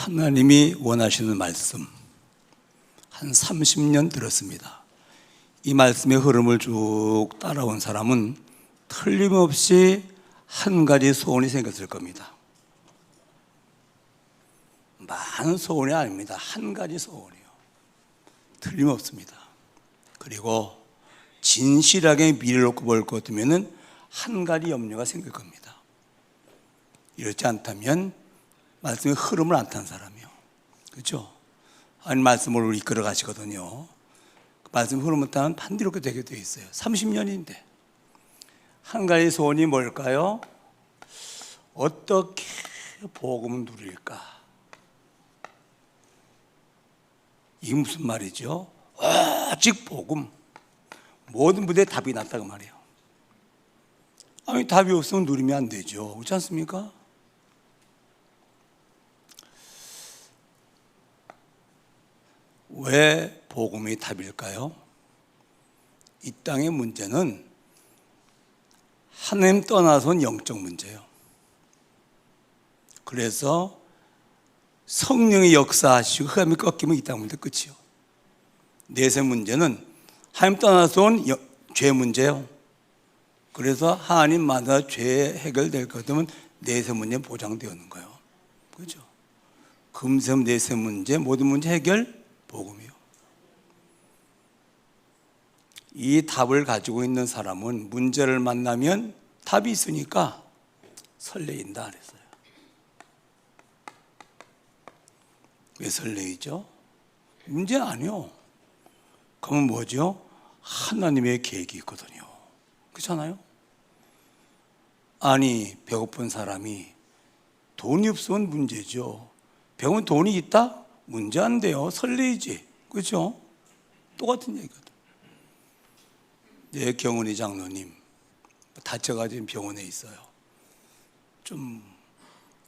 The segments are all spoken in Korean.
하나님이 원하시는 말씀 한 30년 들었습니다. 이 말씀의 흐름을 쭉 따라온 사람은 틀림없이 한 가지 소원이 생겼을 겁니다. 많은 소원이 아닙니다. 한 가지 소원이요. 틀림없습니다. 그리고 진실하게 미래를 놓고 볼 것 같으면 한 가지 염려가 생길 겁니다. 이렇지 않다면 말씀의 흐름을 안 탄 사람이요. 그렇죠? 하나님 말씀을 이끌어 가시거든요. 말씀의 흐름을 타면 반드시 이렇게 되게 되어 있어요. 30년인데 한 가지 소원이 뭘까요? 어떻게 복음을 누릴까? 이게 무슨 말이죠? 오직 복음. 모든 문제에 답이 났다고 말이에요. 아니, 답이 없으면 누리면 안 되죠. 그렇지 않습니까? 왜 복음이 답일까요? 이 땅의 문제는 하나님 떠나서는 영적 문제예요. 그래서 성령의 역사하시고 흑암이 꺾이면 이 땅 문제 끝이요. 내세 문제는 하나님 떠나서 온 죄 문제예요. 그래서 하나님마다 죄 해결될 것 같으면 내세 문제 보장되는 거예요. 그렇죠? 금세 내세 문제, 모든 문제 해결 복음이요. 이 답을 가지고 있는 사람은 문제를 만나면 답이 있으니까 설레인다 그랬어요. 왜 설레이죠? 문제 아니요. 그러면 뭐죠? 하나님의 계획이 있거든요. 그렇잖아요? 아니, 배고픈 사람이 돈이 없으면 문제죠. 배고픈 돈이 있다? 문제 안 돼요. 설레이지. 그렇죠? 똑같은 얘기거든. 내 경은이 장로님 다쳐가지고 병원에 있어요. 좀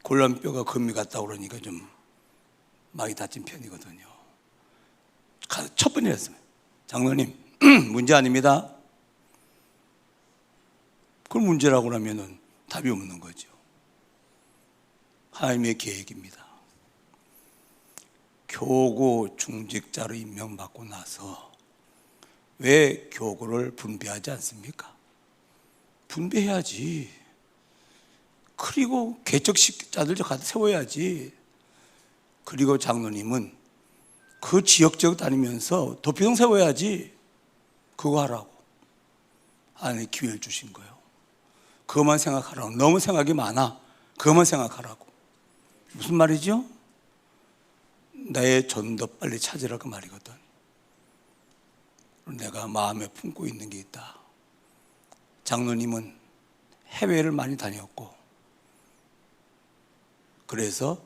골반뼈가 금이 갔다 그러니까 좀 많이 다친 편이거든요. 첫 번째 했어요. 장로님 문제 아닙니다. 그럼 문제라고 하면은 답이 없는 거죠. 하나님의 계획입니다. 교구 중직자로 임명받고 나서 왜 교구를 분배하지 않습니까? 분배해야지. 그리고 개척식자들 가서 세워야지. 그리고 장로님은 그 지역적 다니면서 도피동 세워야지. 그거 하라고 하나님이 기회를 주신 거예요. 그것만 생각하라고. 너무 생각이 많아. 그것만 생각하라고. 무슨 말이죠? 나의 전도 빨리 찾으라고 말이거든. 내가 마음에 품고 있는 게 있다. 장로님은 해외를 많이 다녔고 그래서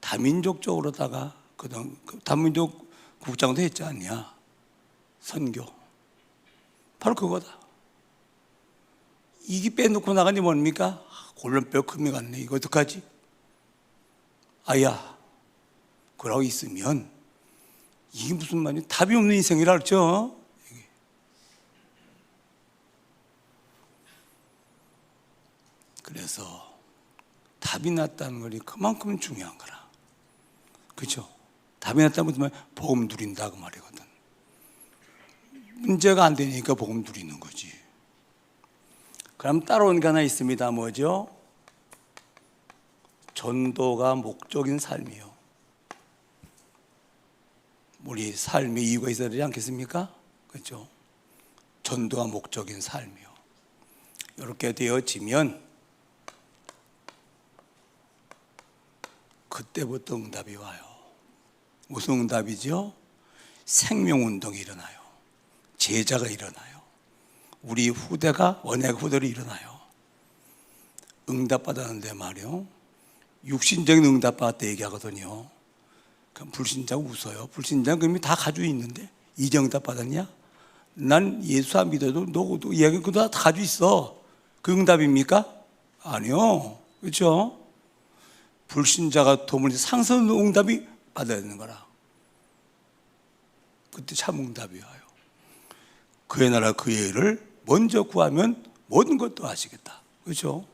다민족 쪽으로다가 그동안 다민족 국장도 했지 않냐. 선교. 바로 그거다. 이게 빼놓고 나가니 뭡니까? 골반뼈 금이 갔네. 이거 어떡하지? 아야, 그러고 있으면 이게 무슨 말이야? 답이 없는 인생이라 그랬죠? 그래서 답이 났다는 것이 그만큼 중요한 거라. 그렇죠? 답이 났다는 것은 복음 누린다 그 말이거든. 문제가 안 되니까 복음 누리는 거지. 그럼 따라온 게 하나 있습니다. 뭐죠? 전도가 목적인 삶이요. 우리 삶의 이유가 있어야 되지 않겠습니까? 그렇죠? 전도가 목적인 삶이요. 이렇게 되어지면 그때부터 응답이 와요. 무슨 응답이죠? 생명운동이 일어나요. 제자가 일어나요. 우리 후대가 원약 후대로 일어나요. 응답받았는데 말이요. 육신적인 응답받았다 얘기하거든요. 그럼 불신자가 웃어요. 불신자는 그림이 다 가지고 있는데 이제 응답받았냐? 난 예수 안 믿어도 너도 이야기 그거 다 가지고 있어. 그 응답입니까? 아니요. 그렇죠? 불신자가 도문이 상선 응답이 받아야 되는 거라. 그때 참 응답이 와요. 그의 나라 그의 일을 먼저 구하면 모든 것도 하시겠다. 그렇죠?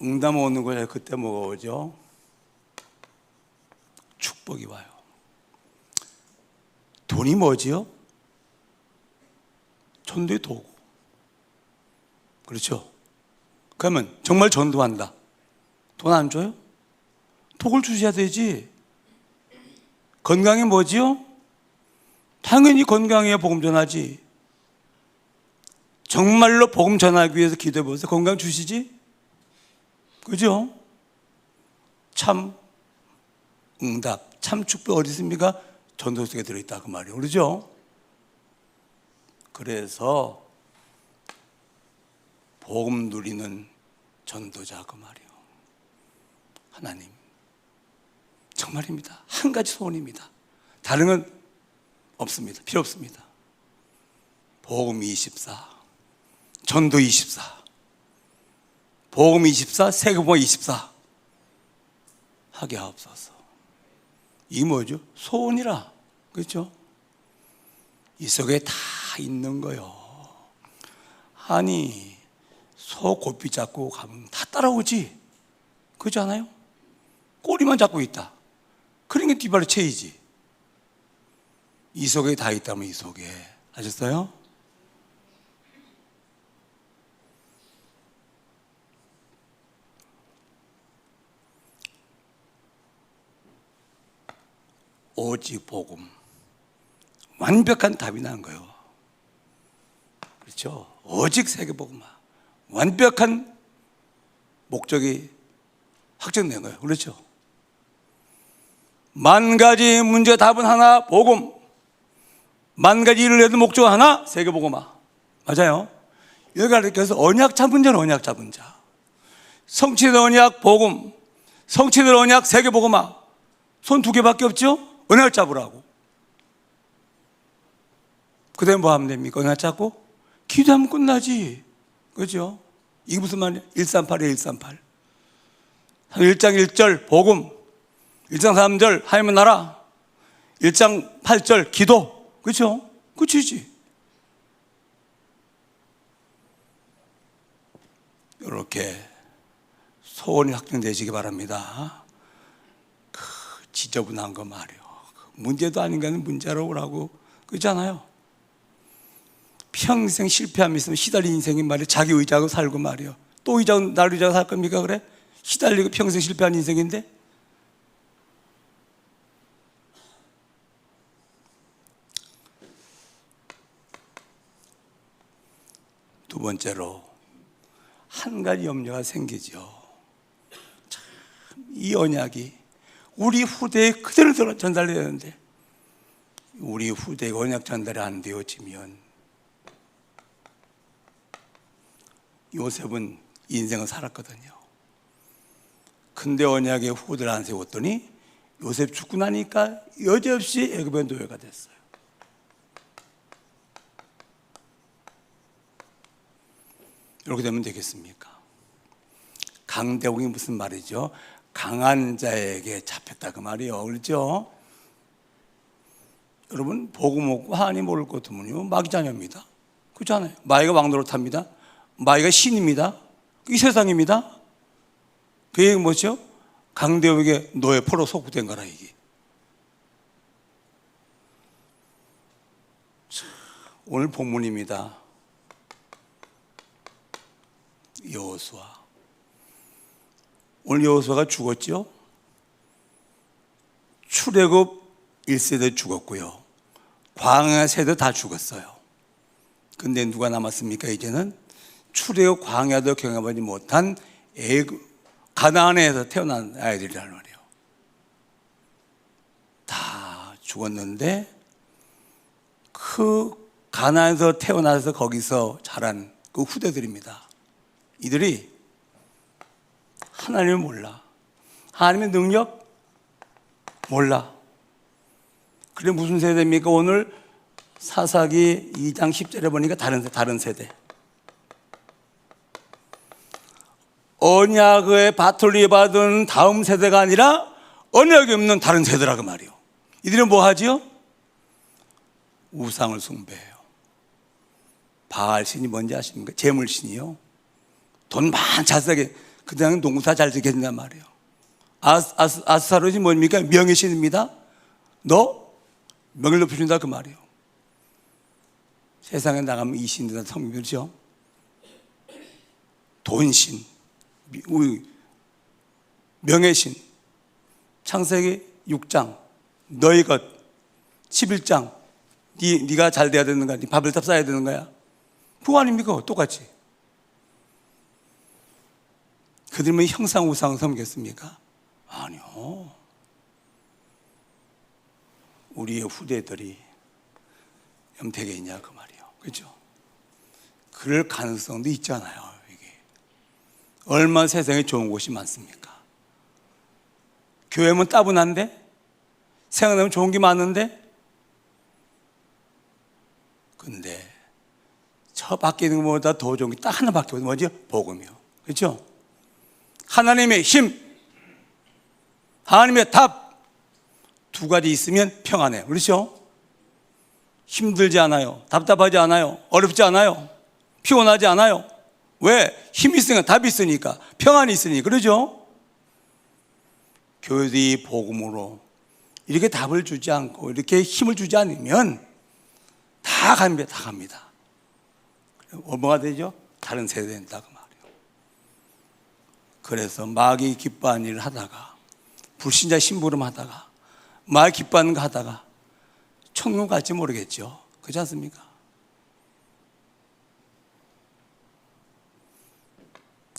응답 오는 거야. 그때 뭐가 오죠? 축복이 와요. 돈이 뭐지요? 전도의 도구. 그렇죠? 그러면 정말 전도한다. 돈 안 줘요? 독을 주셔야 되지. 건강이 뭐지요? 당연히 건강해야 복음 전하지. 정말로 복음 전하기 위해서 기도해 보세요. 건강 주시지? 그죠? 참 응답, 참 축복 어디 있습니까? 전도 속에 들어있다 그 말이에요. 그러죠? 그래서 복음 누리는 전도자 그 말이에요. 하나님 정말입니다. 한 가지 소원입니다. 다른 건 없습니다. 필요 없습니다. 복음 24, 전도 24, 복음 24, 세계복음 24 하게 하옵소서. 이게 뭐죠? 소원이라. 그렇죠? 이 속에 다 있는 거요. 아니 소 고삐 잡고 가면 다 따라오지. 그렇지 않아요? 꼬리만 잡고 있다. 그러니까 뒷발로 채이지. 이 속에 다 있다면 이 속에. 아셨어요? 오직 복음. 완벽한 답이 난 거예요. 그렇죠? 오직 세계복음화. 완벽한 목적이 확정된 거예요. 그렇죠? 만 가지 문제 답은 하나, 복음. 만 가지 일을 해도 목적 하나, 세계복음화. 맞아요. 여기 가르쳐서 언약 잡은 자는 언약 잡은 자. 성취된 언약, 복음. 성취된 언약, 세계복음화. 손 두 개밖에 없죠? 언약 잡으라고. 그 다음에 뭐 하면 됩니까? 언약 잡고 기도하면 끝나지. 그죠? 이게 무슨 말이에요? 138이에요. 138. 1장 1절 복음, 1장 3절 하나님의 나라, 1장 8절 기도. 그렇죠? 끝이지. 이렇게 소원이 확정되시기 바랍니다. 지저분한 거 말이요. 문제도 아닌 거는 문제라고 그러잖아요. 평생 실패함이 있으면 시달린 인생이 말이에요. 자기 의지하고 살고 말이요. 또 의지하고 날 의지하고 살 겁니까? 그래? 시달리고 평생 실패한 인생인데. 두 번째로 한 가지 염려가 생기죠. 참, 이 언약이 우리 후대에 그대로 전달돼야 되는데 우리 후대에 언약 전달이 안 되어지면 요셉은 인생을 살았거든요. 근데 언약의 후대를 안 세웠더니 요셉 죽고 나니까 여지없이 애굽의 노예가 됐어요. 이렇게 되면 되겠습니까? 강대국이 무슨 말이죠? 강한 자에게 잡혔다 그 말이에요. 그렇죠? 여러분 복음 없고 하나님 모를 것 같으면요 마귀 자녀입니다. 그렇잖아요. 마귀가 왕노릇합니다. 마귀가 신입니다. 이 세상입니다. 그 얘기 뭐죠? 강대국의 노예 포로 속국된 거라 이게. 오늘 본문입니다. 여호수아. 오늘 여호수아가 죽었죠? 출애굽 1세대 죽었고요. 광야 세대 다 죽었어요. 근데 누가 남았습니까? 이제는 출애굽 광야도 경험하지 못한 가나안에서 태어난 아이들이란 말이에요. 다 죽었는데 그 가나안에서 태어나서 거기서 자란 그 후대들입니다. 이들이 하나님을 몰라. 하나님의 능력 몰라. 그래 무슨 세대입니까? 오늘 사사기 2장 10절에 보니까 다른 세대. 언약의 바톨이 받은 다음 세대가 아니라 언약이 없는 다른 세대라고 말이요. 이들은 뭐 하지요? 우상을 숭배해요. 바알신이 뭔지 아십니까? 재물신이요. 돈 많이 잘 쓰게, 그 다음에 농사 잘 짓게 된단 말이에요. 아스타롯이 뭡니까? 명예신입니다. 너 명예를 높여준다 그 말이에요. 세상에 나가면 이 신들은 성명이죠. 돈신, 명예신, 창세기 6장 너희 것 11장 네가 잘 돼야 되는 거야. 네 바벨탑 쌓아야 되는 거야. 그거 아닙니까? 똑같이. 그들은 형상 우상 섬겼습니까? 아니요. 우리의 후대들이 염태계이냐 그 말이에요. 그렇죠? 그럴 가능성도 있잖아요. 이게 얼마나 세상에 좋은 곳이 많습니까? 교회면 따분한데 생각나면 좋은 게 많은데 근데 저 밖에 있는 것보다 더 좋은 게 딱 하나밖에 없어요. 뭐지? 복음이요. 그렇죠? 하나님의 힘, 하나님의 답 두 가지 있으면 평안해요. 그렇죠? 힘들지 않아요. 답답하지 않아요. 어렵지 않아요. 피곤하지 않아요. 왜? 힘이 있으니까, 답이 있으니까, 평안이 있으니까. 그러죠? 교회들이 복음으로 이렇게 답을 주지 않고 이렇게 힘을 주지 않으면 다 갑니다. 다 갑니다. 뭐가 되죠? 다른 세대 된다 그 말이에요. 그래서 마귀 기뻐하는 일을 하다가 불신자 심부름 하다가 마귀 기뻐하는 거 하다가 천국 갈지 모르겠죠. 그렇지 않습니까?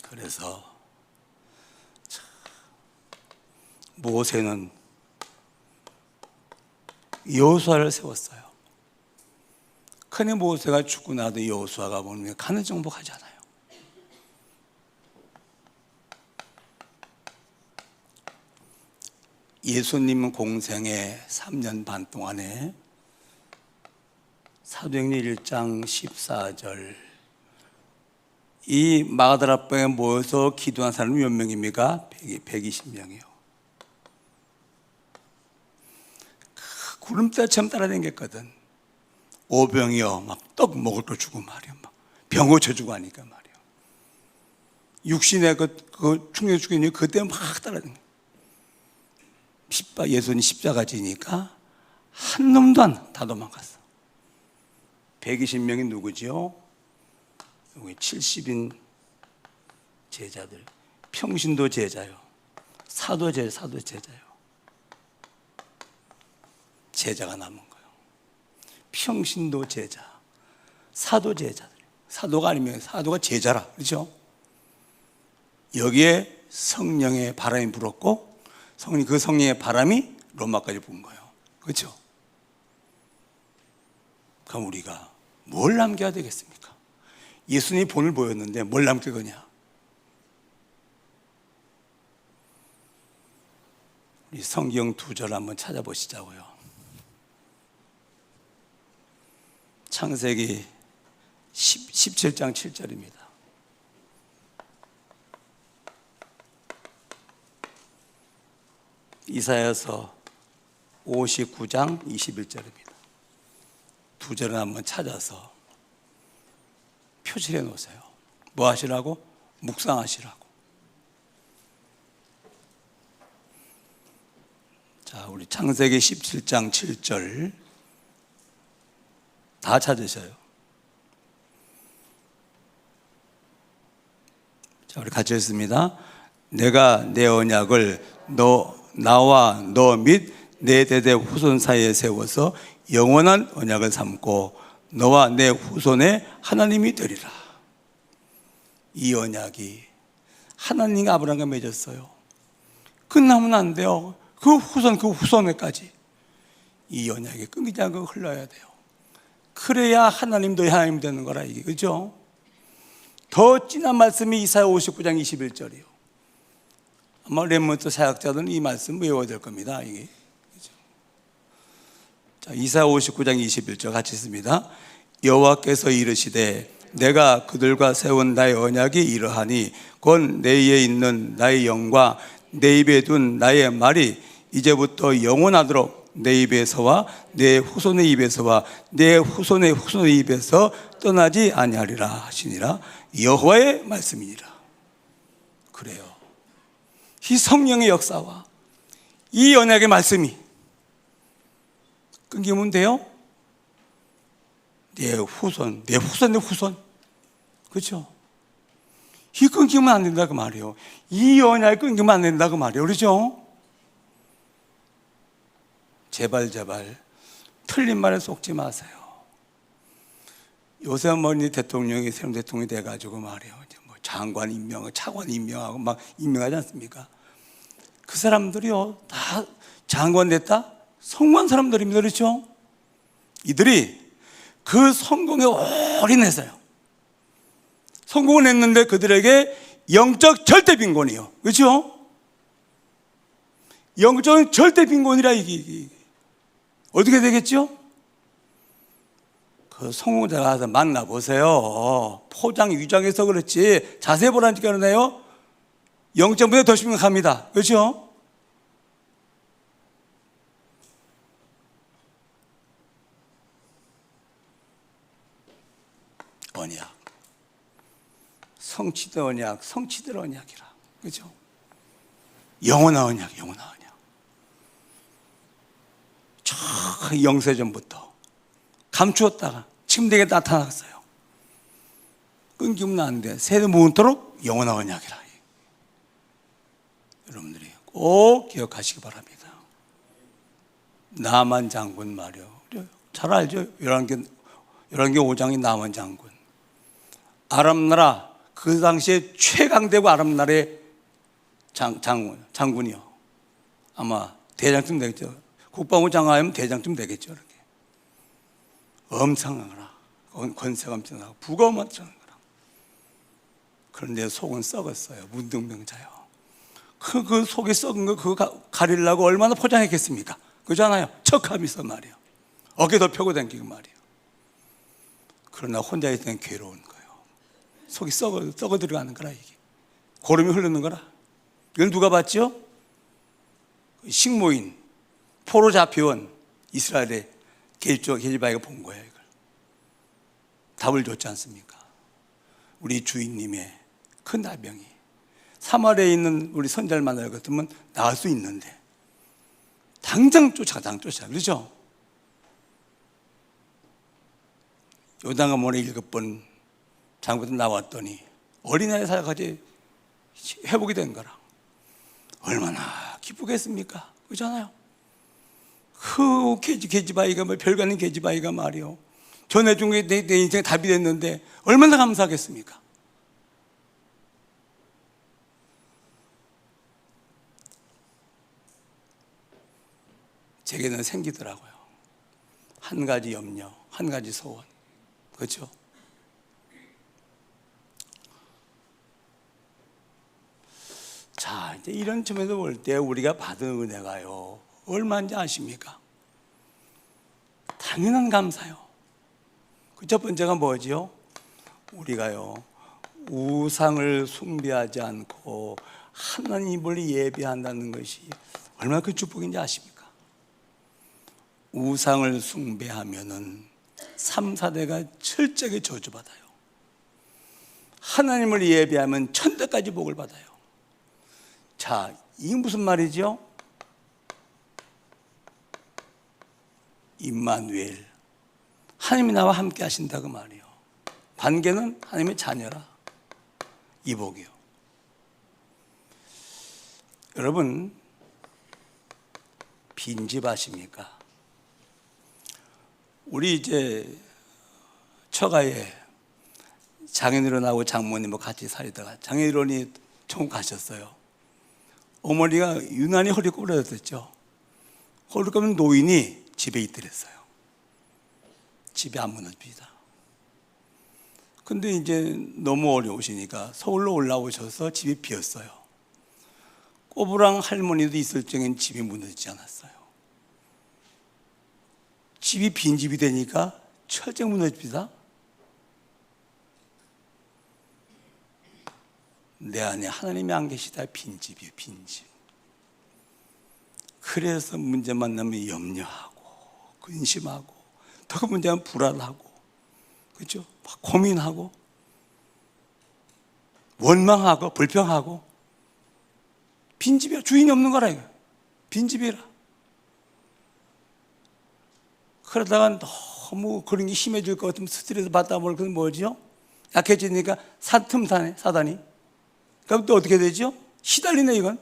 그래서 모세는 여호수아를 세웠어요. 근데 모세가 죽고 나도 여호수아가 보면 가는 정복하잖아요. 예수님 공생의 3년 반 동안에 사도행전 1장 14절 이 마가다라방에 모여서 기도한 사람이 몇 명입니까? 120명이요. 구름대처럼 따라다녔거든. 오병이요, 막 떡 먹을 거 주고 말이야, 막 병 고쳐주고 하니까 말이야. 육신의 그 충격 죽이니 그때 막 따라다녀. 예수님 십자가 지니까 한 놈도 다 도망갔어. 120명이 누구지요? 여기 70인 제자들, 평신도 제자요, 사도 제자요. 제자가 남은 거예요. 평신도 제자, 사도 제자들. 사도가 아니면 사도가 제자라, 그렇죠? 여기에 성령의 바람이 불었고 그 성령의 바람이 로마까지 분 거예요. 그렇죠? 그럼 우리가 뭘 남겨야 되겠습니까? 예수님이 본을 보였는데 뭘 남길 거냐? 우리 성경 2절 한번 찾아보시자고요. 창세기 17장 7절입니다. 이사야서 59장 21절입니다. 2절을 한번 찾아서 표시해 놓으세요. 뭐 하시라고? 묵상하시라고. 자, 우리 창세기 17장 7절 다 찾으셔요. 자, 우리 같이 했습니다. 내가 내 언약을 나와 너 및 내 대대 후손 사이에 세워서 영원한 언약을 삼고 너와 내 후손의 하나님이 되리라. 이 언약이 하나님과 아브라함과 맺었어요. 끝나면 안 돼요. 그 후손에까지 이 언약이 끊기지 않고 흘러야 돼요. 그래야 하나님도 하나님 되는 거라 이게, 그죠? 더 진한 말씀이 이사야 59장 21절이요. 아마 렘넌트 사역자들은 이 말씀 외워야 될 겁니다. 이게. 자, 이사야 59장 21절 같이 있습니다. 여호와께서 이르시되 내가 그들과 세운 나의 언약이 이러하니 곧 내 입에 있는 나의 영과 내 입에 둔 나의 말이 이제부터 영원하도록 내 입에서와 내 후손의 입에서와 내 후손의 후손의 입에서 떠나지 아니하리라 하시니라. 여호와의 말씀이니라. 그래요. 이 성령의 역사와 이 언약의 말씀이 끊기면 돼요? 내 후손. 그렇죠? 이 끊기면 안 된다 그 말이에요. 이 언약이 끊기면 안 된다 그 말이에요. 그렇죠? 제발 틀린 말에 속지 마세요. 요새 대통령이 새로운 대통령이 돼가지고 말이에요. 뭐 장관 임명, 차관 임명하고 막 임명하지 않습니까? 그 사람들이요 다 장관 됐다 성공한 사람들입니다. 그렇죠? 이들이 그 성공에 올인했어요. 성공을 했는데 그들에게 영적 절대 빈곤이요. 그렇죠? 영적 절대 빈곤이라 이게 어떻게 되겠죠? 그 성공자 가서 만나보세요. 포장 위장해서 그렇지 자세히 보라니까 그러네요. 영적보다 더 심각합니다. 그렇죠? 언약, 성취된 언약, 성취될 언약이라. 그렇죠? 영원한 언약. 저 영세전부터 감추었다가 지금 내게 나타났어요. 끊기면 안 돼. 세대 무은토록 영원한 언약이라. 여러분들이 꼭 기억하시기 바랍니다. 나만 장군 말이요. 잘 알죠? 열왕기 5장의 나만 장군. 아람 나라 그 당시에 최강대국 아람 나라의 장군이요. 아마 대장쯤 되겠죠. 국방부 장관이면 대장쯤 되겠죠. 이렇게 엄청난 거라. 권세가 엄청나고 부가 엄청난 거라. 그런데 속은 썩었어요. 문둥병자요. 그 속이 썩은 거 그거 가리려고 얼마나 포장했겠습니까? 그렇잖아요. 척함이 있어 말이에요. 어깨도 펴고 다니고 말이에요. 그러나 혼자 있을 때는 괴로운 거예요. 속이 썩어 들어가는 거라 이게. 고름이 흐르는 거라. 이걸 누가 봤죠? 식모인 포로 잡혀온 이스라엘의 게즈바이가 본 거예요. 이걸 답을 줬지 않습니까? 우리 주인님의 큰 나병이 사마리아에 있는 우리 선자를 만날 것 같으면 나을 수 있는데 당장 쫓아 그렇죠? 요단강물에 7번 장부터 나왔더니 어린아이 사역까지 회복이 된 거라. 얼마나 기쁘겠습니까? 그렇잖아요. 그 게즈바이가 뭐 별거 아닌 게즈바이가 말이요 전해준 게 내 인생에 답이 됐는데 얼마나 감사하겠습니까? 제게는 생기더라고요. 한 가지 염려, 한 가지 소원. 그렇죠? 자, 이제 이런 점에서 볼 때 우리가 받은 은혜가요 얼마인지 아십니까? 당연한 감사요. 그 첫 번째가 뭐지요? 우리가요 우상을 숭배하지 않고 하나님을 예배한다는 것이 얼마나 큰 축복인지 아십니까? 우상을 숭배하면은 3, 4대가 철저하게 저주받아요. 하나님을 예배하면 천대까지 복을 받아요. 자, 이게 무슨 말이죠? 임마누엘, 하나님이 나와 함께 하신다 그 말이에요. 관계는 하나님의 자녀라. 이 복이요. 여러분 빈집 아십니까? 우리 이제 처가에 장인어른하고 장모님하고 같이 살다가 장인어른이 천국 가셨어요. 어머니가 유난히 허리 꼬부라졌죠. 허리 꼬부린 노인이 집에 있더랬어요. 집에 안 무너집니다. 근데 이제 너무 어려우시니까 서울로 올라오셔서 집이 비었어요. 꼬부랑 할머니도 있을 적엔 집이 무너지지 않았어요. 집이 빈집이 되니까 철저히 무너집니다. 내 안에 하나님이 안 계시다. 빈집이에요. 빈집. 그래서 문제 만나면 염려하고 근심하고 더 문제는 불안하고 그렇죠? 막 고민하고 원망하고 불평하고 빈집이라. 주인이 없는 거라 이거. 빈집이라. 그러다가 너무 그런 게 심해질 것 같으면 스트레스 받다 보면 그건 뭐죠? 약해지니까 틈타네 사단이. 그럼 또 어떻게 되죠? 시달리네 이건.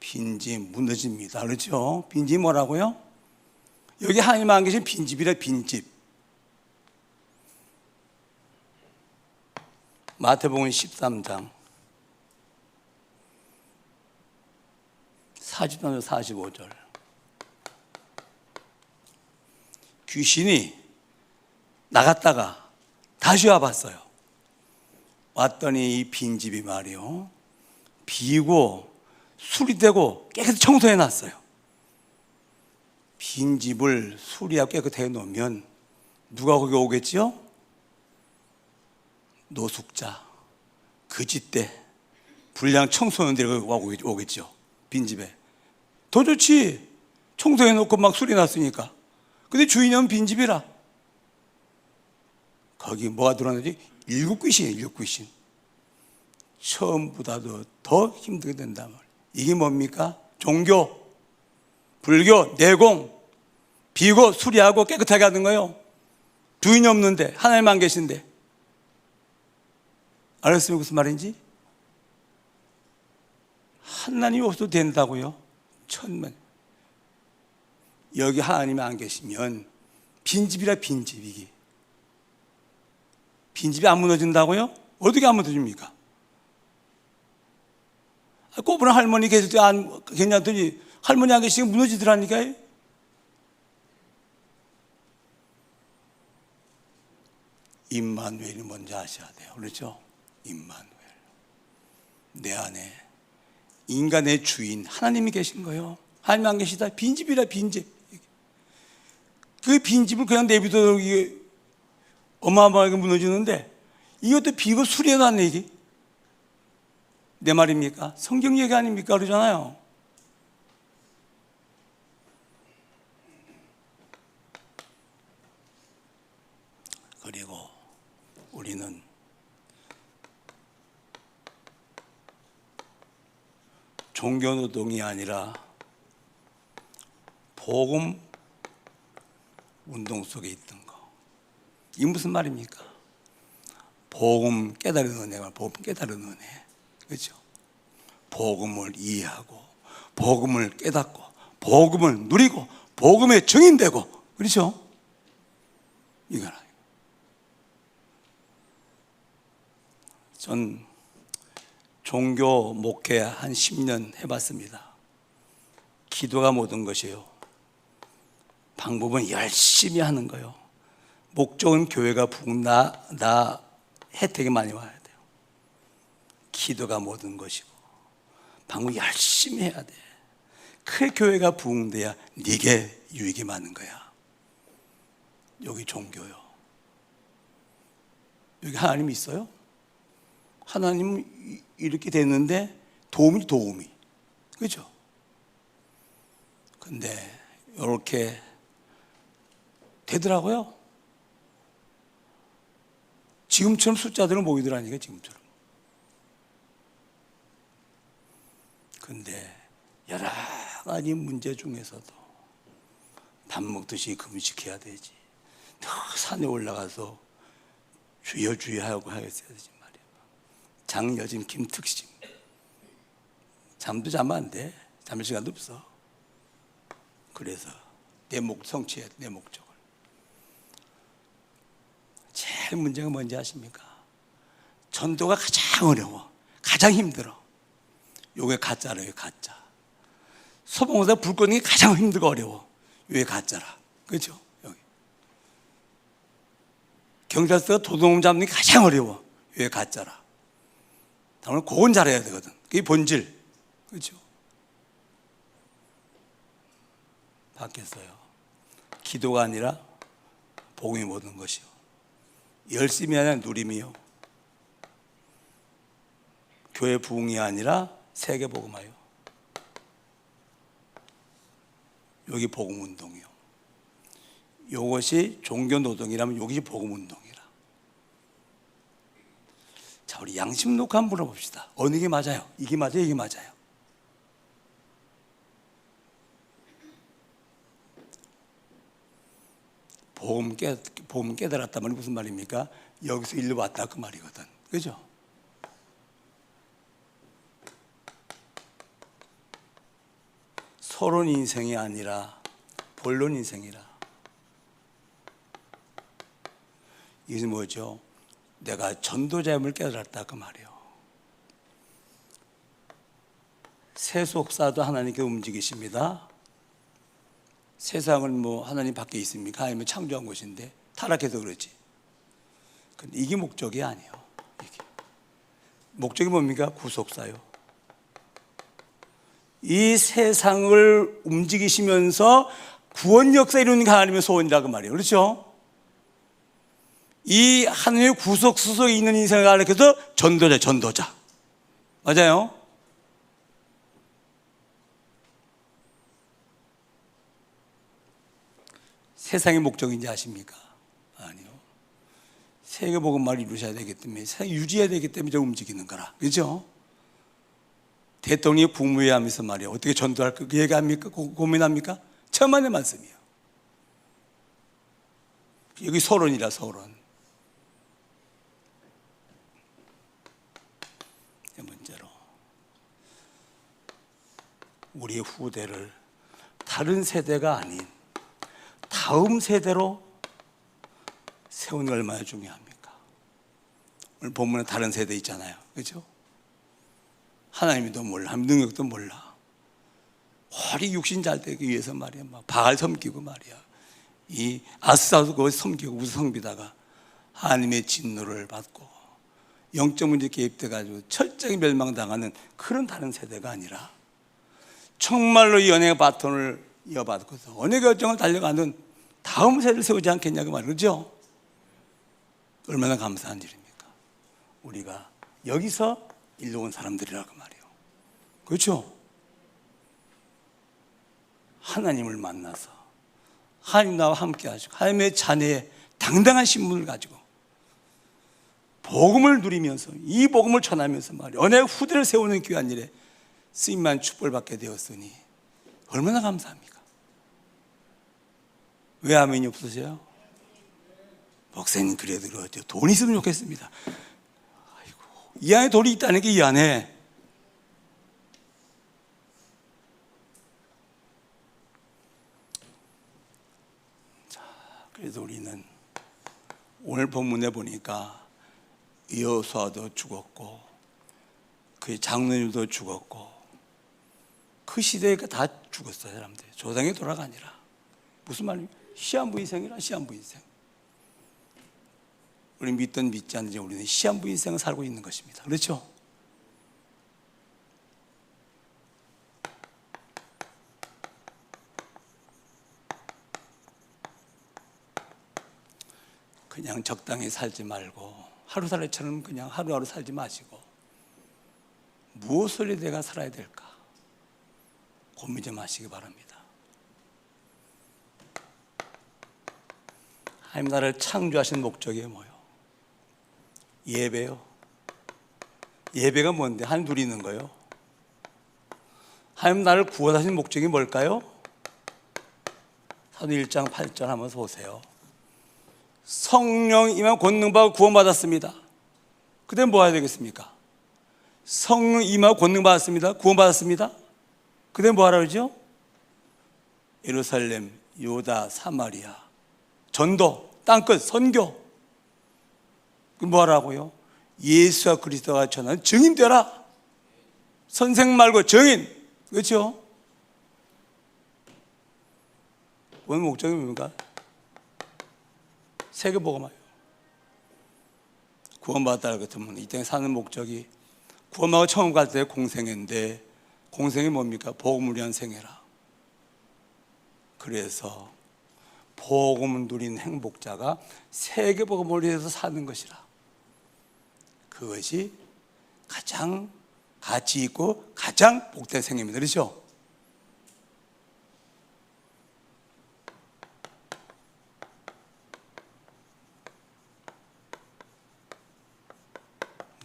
빈집 무너집니다. 그렇죠? 빈집 뭐라고요? 여기 하나님 안 계신 빈집이라. 빈집. 마태복음 13장 43절 45절. 귀신이 나갔다가 다시 와봤어요. 왔더니 이 빈집이 말이요, 비고 수리되고 깨끗이 청소해놨어요. 빈집을 수리하고 깨끗해 놓으면 누가 거기 오겠지요? 노숙자, 거짓대, 불량 청소년들이 오겠죠. 빈집에. 더 좋지. 청소해놓고 막 수리해놨으니까. 근데 주인이 없는 빈집이라. 거기 뭐가 들어왔는지 일곱 귀신이에요. 일곱 귀신. 처음보다도 더 힘들게 된단 말이에요. 이게 뭡니까? 종교, 불교, 내공, 비고 수리하고 깨끗하게 하는 거예요. 주인이 없는데, 하나님만 계신데. 알았어요? 무슨 말인지? 하나님이 없어도 된다고요? 천만. 여기 하나님이 안 계시면 빈집이라. 빈집이기. 빈집이 안 무너진다고요? 어떻게 안 무너집니까? 꼬부랑 할머니 계실 때 안 괜찮더니 할머니 안 계시면 무너지더라니까요. 임마누엘이 뭔지 아셔야 돼요. 그렇죠? 임마누엘. 내 안에 인간의 주인 하나님이 계신 거예요. 하나님 안 계시다. 빈집이라. 빈집. 그 빈집을 그냥 내비둬도 이게 어마어마하게 무너지는데, 이것도 비고 수리해놨네 이게. 내 말입니까? 성경 얘기 아닙니까? 그러잖아요. 그리고 우리는 종교노동이 아니라 복음 운동 속에 있던 거. 이게 무슨 말입니까? 복음 깨달은 은혜가 복음 깨달은 은혜. 그렇죠? 복음을 이해하고 복음을 깨닫고 복음을 누리고 복음의 증인되고. 그렇죠? 이거라. 전 종교 목회 한 10년 해봤습니다. 기도가 모든 것이에요. 방법은 열심히 하는 거예요. 목적은 교회가 나 혜택이 많이 와야 돼요. 기도가 모든 것이고 방법 열심히 해야 돼. 그 교회가 부흥돼야 네게 유익이 많은 거야. 여기 종교요. 여기 하나님 있어요? 하나님 이렇게 됐는데 도움이. 그렇죠? 근데 이렇게 되더라고요. 지금처럼 숫자들은 모이더라니까. 지금처럼. 근데 여러 가지 문제 중에서도 밥 먹듯이 금식해야 되지. 더 산에 올라가서 주여 하고 하겠어야 되지 말이야. 장여진 김특심. 잠도 자면 안 돼. 잠을 시간도 없어. 그래서 성취해 내 목적을. 제일 문제가 뭔지 아십니까? 전도가 가장 어려워. 가장 힘들어. 요게 가짜래요. 가짜. 소봉사 불 끄는 게 가장 힘들고 어려워. 요게 가짜라. 그렇죠? 여기 경찰서가 도둑놈 잡는 게 가장 어려워. 요게 가짜라. 다음에 그건 잘해야 되거든. 그게 본질. 그렇죠? 바뀌었어요. 기도가 아니라 복음이 모든 것이요. 열심히 하냐 누림이요. 교회 부흥이 아니라 세계 복음화요. 여기 복음 운동이요. 이것이 종교 노동이라면 이것이 복음 운동이라. 자, 우리 양심 놓고 한번 물어봅시다. 어느 게 맞아요? 이게 맞아요? 이게 맞아요? 복음 깨달았단 말이 무슨 말입니까? 여기서 일로 왔다 그 말이거든. 그죠? 서론 인생이 아니라 본론 인생이라. 이것은 뭐죠? 내가 전도자임을 깨달았다 그 말이에요. 세속사도 하나님께 움직이십니다. 세상은 뭐 하나님 밖에 있습니까? 아니면 창조한 곳인데 타락해서 그렇지. 근데 이게 목적이 아니에요. 이게. 목적이 뭡니까? 구속사요. 이 세상을 움직이시면서 구원 역사 이루는 게 하나님의 소원이라 그 말이에요. 그렇죠? 이 하나님의 구속 수속에 있는 인생을 가르쳐서 전도자. 맞아요? 세상의 목적인지 아십니까? 아니요. 세계복음을 이루셔야 되기 때문에, 세상 유지해야 되기 때문에 움직이는 거라. 그렇죠? 대통령이 국무회의 하면서 말이에요. 어떻게 전도할까? 그 얘기합니까? 고민합니까? 천만의 말씀이에요. 여기 서론이라 서론. 세 번째로 우리의 후대를 다른 세대가 아닌 다음 세대로 세우는 게 얼마나 중요합니까? 오늘 본문에 다른 세대 있잖아요. 그렇죠? 하나님도 몰라, 능력도 몰라. 허리 육신 잘 되기 위해서 말이야, 막 바알 섬기고 말이야. 이 아스사도 그거 섬기고 우상 섬기다가 하나님의 진노를 받고 영적 문제 개입돼가지고 철저히 멸망당하는 그런 다른 세대가 아니라 정말로 이 연예의 바톤을 이어받고서 언의 결정을 달려가는 다음 세대를 세우지 않겠냐고 말이죠. 그렇죠? 얼마나 감사한 일입니까? 우리가 여기서 일로 온 사람들이라고 말이에요. 그렇죠? 하나님을 만나서 하나님 나와 함께 하시고 하나님의 자녀의 당당한 신분을 가지고 복음을 누리면서 이 복음을 전하면서 말이에요. 언의 후대를 세우는 귀한 일에 쓰임만 축복을 받게 되었으니 얼마나 감사합니까? 왜 아멘이 없으세요? 목사님 그래도 그러죠. 돈 있으면 좋겠습니다. 아이고, 이 안에 돈이 있다는 게 이 안에. 자, 그래서 우리는 오늘 본문에 보니까 여호수아도 죽었고 그의 장로님도 죽었고 그 시대에 다 죽었어요. 사람들 조상이 돌아가니라. 무슨 말입니까? 시한부 인생이라. 시한부 인생. 우리 믿든 믿지 않는지 우리는 시한부 인생을 살고 있는 것입니다. 그렇죠? 그냥 적당히 살지 말고 하루살이처럼 그냥 하루하루 살지 마시고 무엇을 내가 살아야 될까 고민 좀 하시기 바랍니다. 하나님 나라를 창조하신 목적이 뭐예요? 예배요. 예배가 뭔데? 하나님 둘이 있는 거예요. 하나님 나를 구원하신 목적이 뭘까요? 사도 1장 8절 한번 보세요. 성령 임하 권능받고 구원받았습니다. 그때 뭐 해야 되겠습니까? 성령 임하 권능받았습니다. 구원받았습니다. 그때 뭐 하라 그러죠? 예루살렘, 유다, 사마리아 전도, 땅끝, 선교. 뭐 하라고요? 예수와 그리스도가 전하는 증인 되라. 선생 말고 증인. 그렇죠? 오늘 목적이 뭡니까? 세계복음화요. 구원받았다 그러면 이 땅에 사는 목적이 구원받고 처음 갈 때 공생인데 공생이 뭡니까? 복음을 위한 생애라. 그래서 복음을 누린 행복자가 세계복음을 위해서 사는 것이라. 그것이 가장 가치 있고 가장 복된 생애입니다. 그렇죠?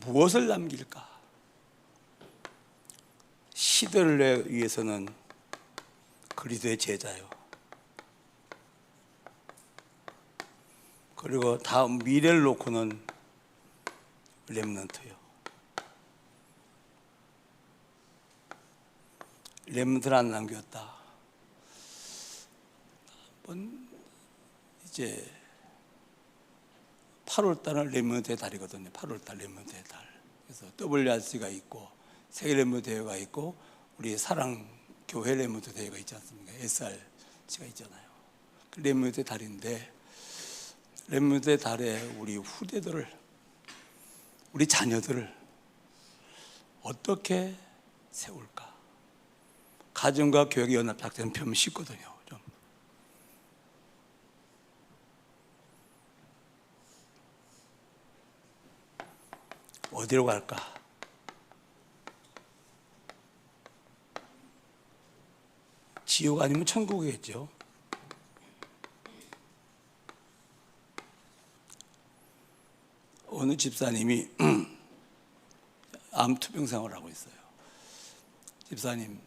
무엇을 남길까? 시대를 위해서는 그리스도의 제자요. 그리고 다음 미래를 놓고는 렘넌트요. 렘넌트를 안 남겼다. 한번 이제 8월달은 렘넌트의 달이거든요. 8월달 렘넌트의 달. 그래서 WRC가 있고 세계 렘넌트 대회가 있고 우리 사랑 교회 렘넌트 대회가 있지 않습니까? SRC가 있잖아요. 그 렘넌트의 달인데 렘넌트의 달에 우리 후대들을, 우리 자녀들을 어떻게 세울까? 가정과 교육의 연합작전 펴면 쉽거든요. 좀. 어디로 갈까? 지옥 아니면 천국이겠죠. 어느 집사님이 암 투병 생활을 하고 있어요. 집사님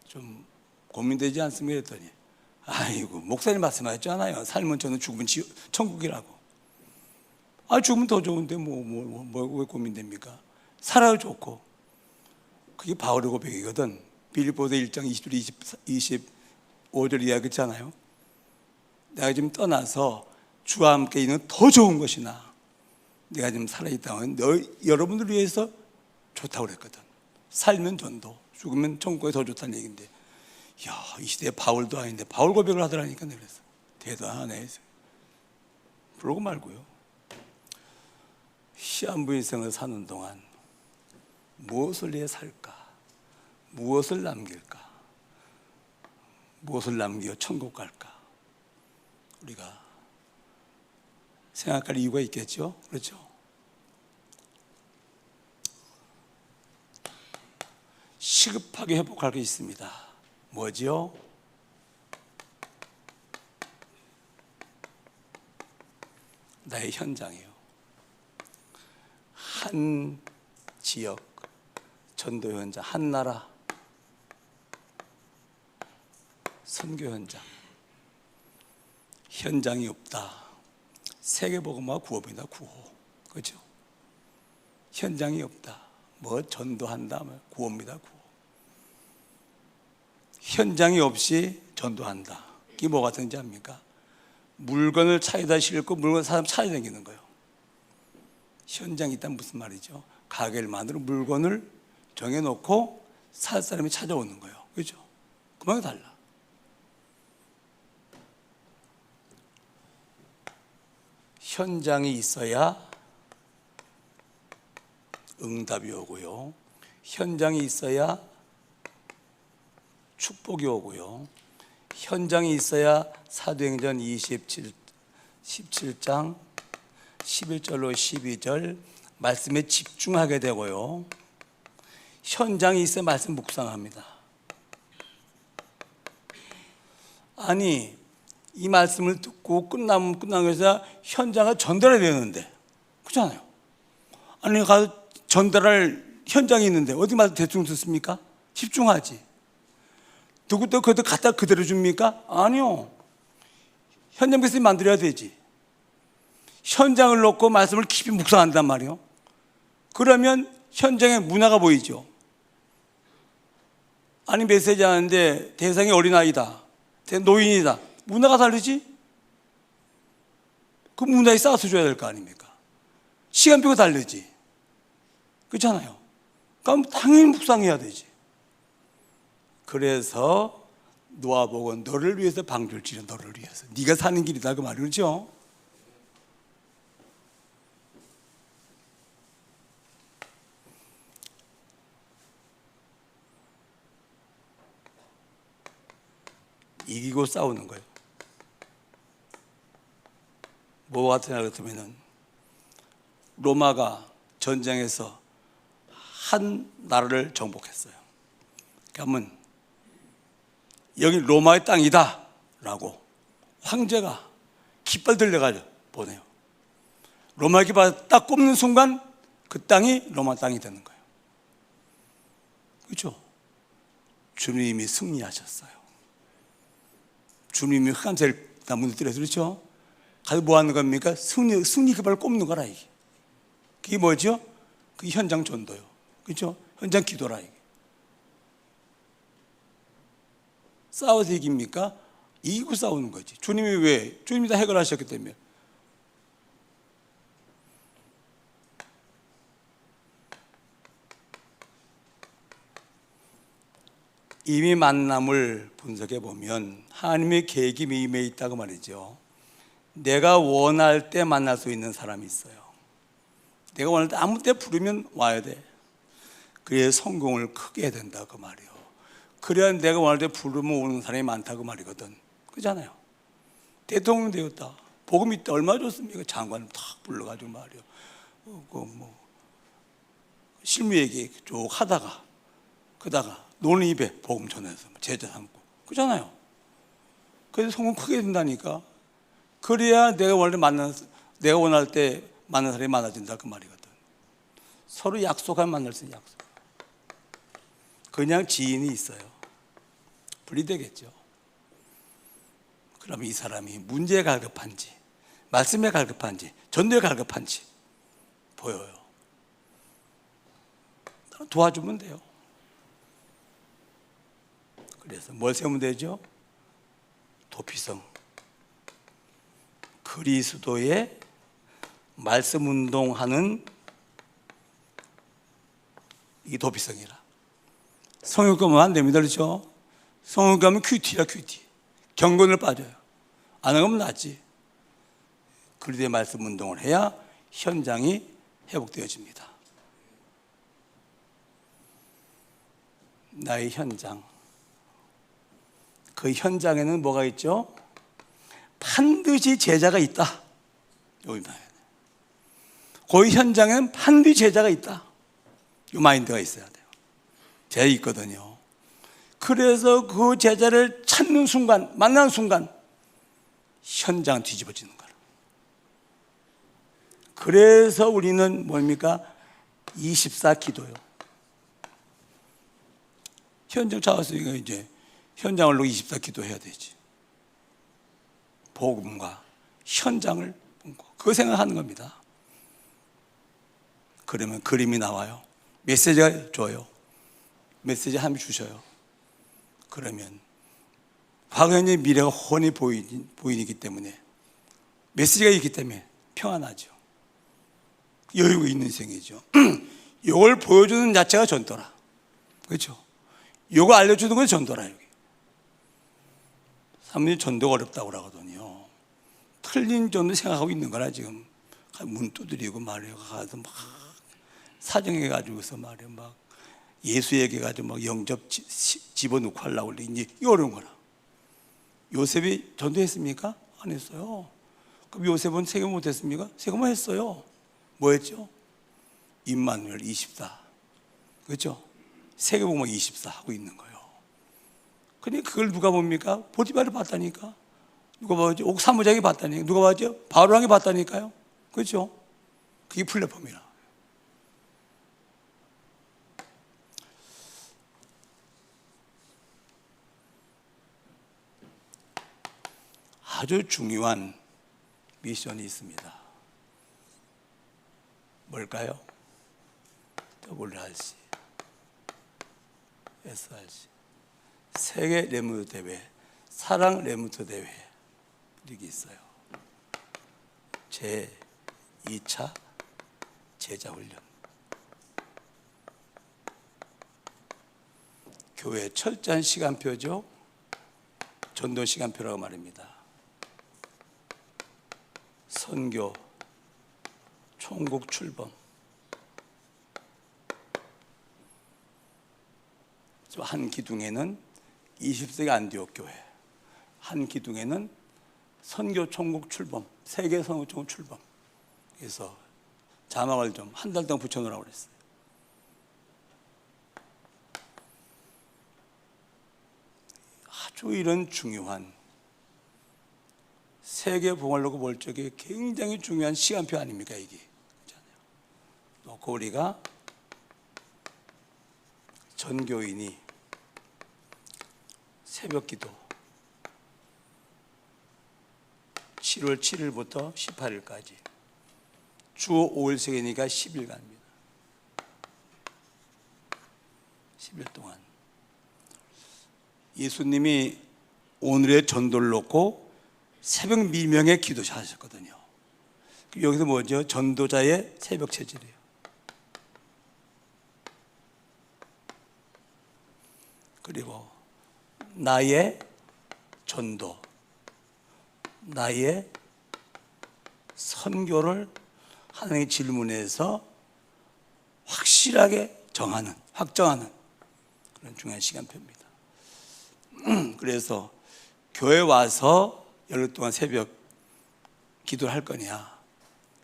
좀 고민되지 않습니까? 그랬더니 아이고 목사님 말씀하셨잖아요. 삶은 저는 죽으면 천국이라고. 아 죽으면 더 좋은데 왜 고민됩니까? 살아야 좋고. 그게 바울의 고백이거든. 빌립보서 1장 20절 25절 이야기했잖아요. 내가 지금 떠나서 주와 함께 있는 더 좋은 것이나 내가 지금 살아있다면 여러분들을 위해서 좋다고 그랬거든. 살면 전도, 죽으면 천국에 더 좋다는 얘기인데, 야, 이 시대에 바울도 아닌데 바울 고백을 하더라니까. 내가 그래서 대단하네. 그러고 말고요. 시한부 인생을 사는 동안 무엇을 위해 살까? 무엇을 남길까? 무엇을 남겨 천국 갈까? 우리가 생각할 이유가 있겠죠? 그렇죠? 시급하게 회복할 게 있습니다. 뭐죠? 나의 현장이요. 한 지역, 전도 현장, 한 나라, 선교 현장. 현장이 없다. 세계복음화 구호입니다. 구호. 그렇죠? 현장이 없다. 뭐 전도한다. 구호입니다. 구호. 현장이 없이 전도한다. 이게 뭐 같은지 압니까? 물건을 차에다 싣고 물건 사람 차에 다니는 거예요. 현장이 있다면 무슨 말이죠? 가게를 만들어 물건을 정해놓고 살 사람이 찾아오는 거예요. 그렇죠? 그만이 달라. 현장이 있어야 응답이 오고요. 현장이 있어야 축복이 오고요. 현장이 있어야 사도행전 17장 11절로 12절 말씀에 집중하게 되고요. 현장이 있어야 말씀 묵상합니다. 아니 이 말씀을 듣고 끝나면 끝난 것이라 현장을 전달해야 되는데 그렇잖아요. 아니 가서 전달할 현장이 있는데 어디 말씀 대충 듣습니까? 집중하지. 누구도 그것도 갖다 그대로 줍니까? 아니요. 현장 메시지 만들어야 되지. 현장을 놓고 말씀을 깊이 묵상한단 말이에요. 그러면 현장의 문화가 보이죠. 아니 메시지 하는데 대상이 어린아이다, 노인이다. 문화가 다르지? 그 문화에 싸워서 줘야 될 거 아닙니까? 시간표가 다르지. 그렇잖아요. 그럼 당연히 묵상해야 되지. 그래서 노아복은 너를 위해서 방줄지는 너를 위해서. 네가 사는 길이다 그 말이죠. 이기고 싸우는 거예요. 뭐 같으냐 그렇다면은 로마가 전쟁에서 한 나라를 정복했어요. 그러면 여기 로마의 땅이다 라고 황제가 깃발 들려가지고 보내요. 로마의 깃발 딱 꼽는 순간 그 땅이 로마 땅이 되는 거예요. 그렇죠? 주님이 승리하셨어요. 주님이 흑암새를 다 무너뜨려서, 그렇죠? 가서 뭐 하는 겁니까? 승리 그발을 꼽는 거라, 이게. 그게 뭐죠? 그게 현장 전도요. 그렇죠? 현장 기도라, 이게. 싸워서 이깁니까? 이기고 싸우는 거지. 주님이 왜? 주님이 다 해결하셨기 때문에. 이미 만남을 분석해 보면 하나님의 계획이 임해 있다고 말이죠. 내가 원할 때 만날 수 있는 사람이 있어요. 내가 원할 때 아무 때 부르면 와야 돼. 그래야 성공을 크게 해야 된다 그 말이에요. 그래야 내가 원할 때 부르면 오는 사람이 많다고 말이거든. 그렇잖아요. 대통령 되었다. 복음 있다. 얼마나 좋습니까? 장관을 탁 불러가지고 말이에요. 실무 얘기 쭉 하다가 그다가 노는 입에 복음 전해서 제자 삼고. 그렇잖아요. 그래서 성공 크게 된다니까. 그래야 내가 원할 때 만난 사람이 많아진다 그 말이거든. 서로 약속하면 만날 수 있는 약속. 그냥 지인이 있어요. 분리되겠죠. 그러면 이 사람이 문제에 갈급한지, 말씀에 갈급한지, 전도에 갈급한지 보여요. 도와주면 돼요. 그래서 뭘 세우면 되죠? 도피성. 그리스도의 말씀 운동하는 이게 도피성이라. 성육감은 안 됩니다. 그렇죠? 성육감은 큐티라, 큐티. 경건을 빠져요. 안 하면 낫지. 그리스도의 말씀 운동을 해야 현장이 회복되어집니다. 나의 현장. 그 현장에는 뭐가 있죠? 반드시 제자가 있다. 여기 봐야 돼. 그 현장에는 반드시 제자가 있다. 이 마인드가 있어야 돼요. 제자 있거든요. 그래서 그 제자를 찾는 순간, 만나는 순간 현장 뒤집어지는 거예요. 그래서 우리는 뭡니까? 24 기도요. 현장 찾았으니까 이제 현장을 24 기도해야 되지. 복음과 현장을 본거. 그거 생각하는 겁니다. 그러면 그림이 나와요. 메시지가 줘요. 메시지 하나님이 주셔요. 그러면 과거의 미래가 훤히 보이기 때문에 메시지가 있기 때문에 평안하죠. 여유가 있는 인생이죠. 이걸 보여주는 자체가 전도라. 그렇죠? 이거 알려주는 건 전도라. 여기 사람들이 전도가 어렵다고 그러거든요. 틀린 전도 생각하고 있는 거라. 지금 문 두드리고 말이에요. 가서 막 사정해 가지고서 말이에요. 막 예수 얘기해 가지고 막 영접 집어넣고 하려고 그래. 이제 이거 어려운 거라. 요셉이 전도했습니까? 안 했어요. 그럼 요셉은 세금 못 했습니까? 세금은 했어요. 뭐 했죠? 임마누엘 24. 그렇죠? 세계복음 24 하고 있는 거예요. 근데 그걸 누가 봅니까? 보디발이 봤다니까. 누가 봤죠? 옥사무장이 봤다니까. 누가 봤죠? 바로왕이 봤다니까요. 그렇죠? 그게 플랫폼이라. 아주 중요한 미션이 있습니다. 뭘까요? WRC, SRC, 세계 레무트 대회, 사랑 레무트 대회 이렇게 있어요. 제 2차 제자훈련. 교회 철저한 시간표죠. 전도 시간표라고 말입니다. 선교, 총국 출범. 한 기둥에는 20세기 안디옥 교회, 한 기둥에는 선교 총국 출범, 세계 선교 총국 출범. 그래서 자막을 좀 한 달 동안 붙여놓으라고 그랬어요. 아주 이런 중요한 세계 봉헌 놓고 볼 적에 굉장히 중요한 시간표 아닙니까 이게? 놓고 우리가 전교인이 새벽기도 7월 7일부터 18일까지 주 5일씩이니까 10일간입니다. 10일 동안 예수님이 오늘의 전도를 놓고 새벽 미명에 기도하셨거든요. 여기서 뭐죠? 전도자의 새벽 체질이에요. 그리고 나의 전도, 나의 선교를 하나님의 질문에서 확실하게 정하는, 확정하는 그런 중요한 시간표입니다. 그래서 교회 와서 열흘 동안 새벽 기도를 할 거냐,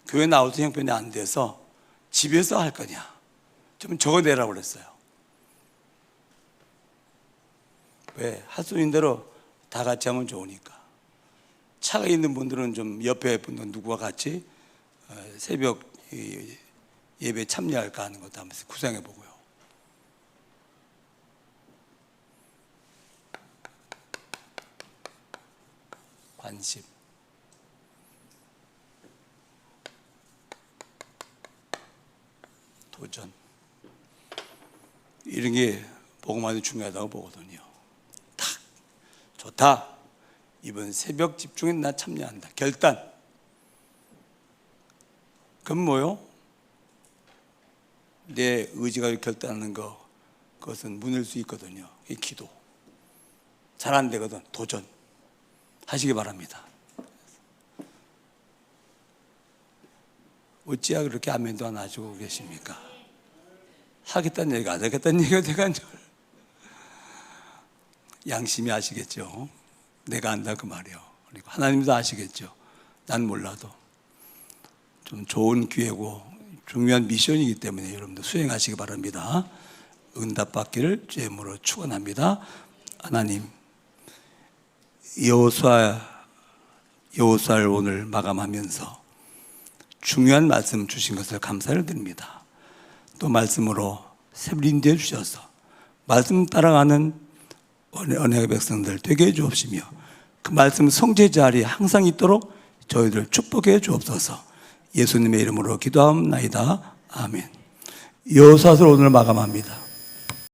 교회 나와도 형편이 안 돼서 집에서 할 거냐, 좀 적어내라고 그랬어요. 왜? 할 수 있는 대로 다 같이 하면 좋으니까. 차가 있는 분들은 좀 옆에 분들 누구와 같이 새벽 예배에 참여할까 하는 것도 한번 구상해 보고요. 관심, 도전, 이런 게 복음화도 중요하다고 보거든요. 딱 좋다, 이번 새벽 집중에 나 참여한다, 결단. 그건 뭐요? 내 의지가 결단하는 거, 그것은 무너질 수 있거든요. 이 기도 잘 안 되거든. 도전 하시기 바랍니다. 어찌야 그렇게 아멘도 안 하시고 계십니까? 하겠다는 얘기가 안 하겠다는 얘기가 내가 양심이 아시겠죠? 내가 안다 그 말이요. 그리고 하나님도 아시겠죠? 난 몰라도 좀 좋은 기회고 중요한 미션이기 때문에 여러분들 수행하시기 바랍니다. 응답받기를 주의 이름으로 축원합니다. 하나님, 여호수아를 오늘 마감하면서 중요한 말씀 주신 것을 감사를 드립니다. 또 말씀으로 새벽 인도해 주셔서 말씀 따라가는 언약의 백성들 되게 해 주옵시며 그 말씀 성취의 자리에 항상 있도록 저희들 축복해 주옵소서. 예수님의 이름으로 기도하옵나이다. 아멘. 여호수아서를 오늘 마감합니다.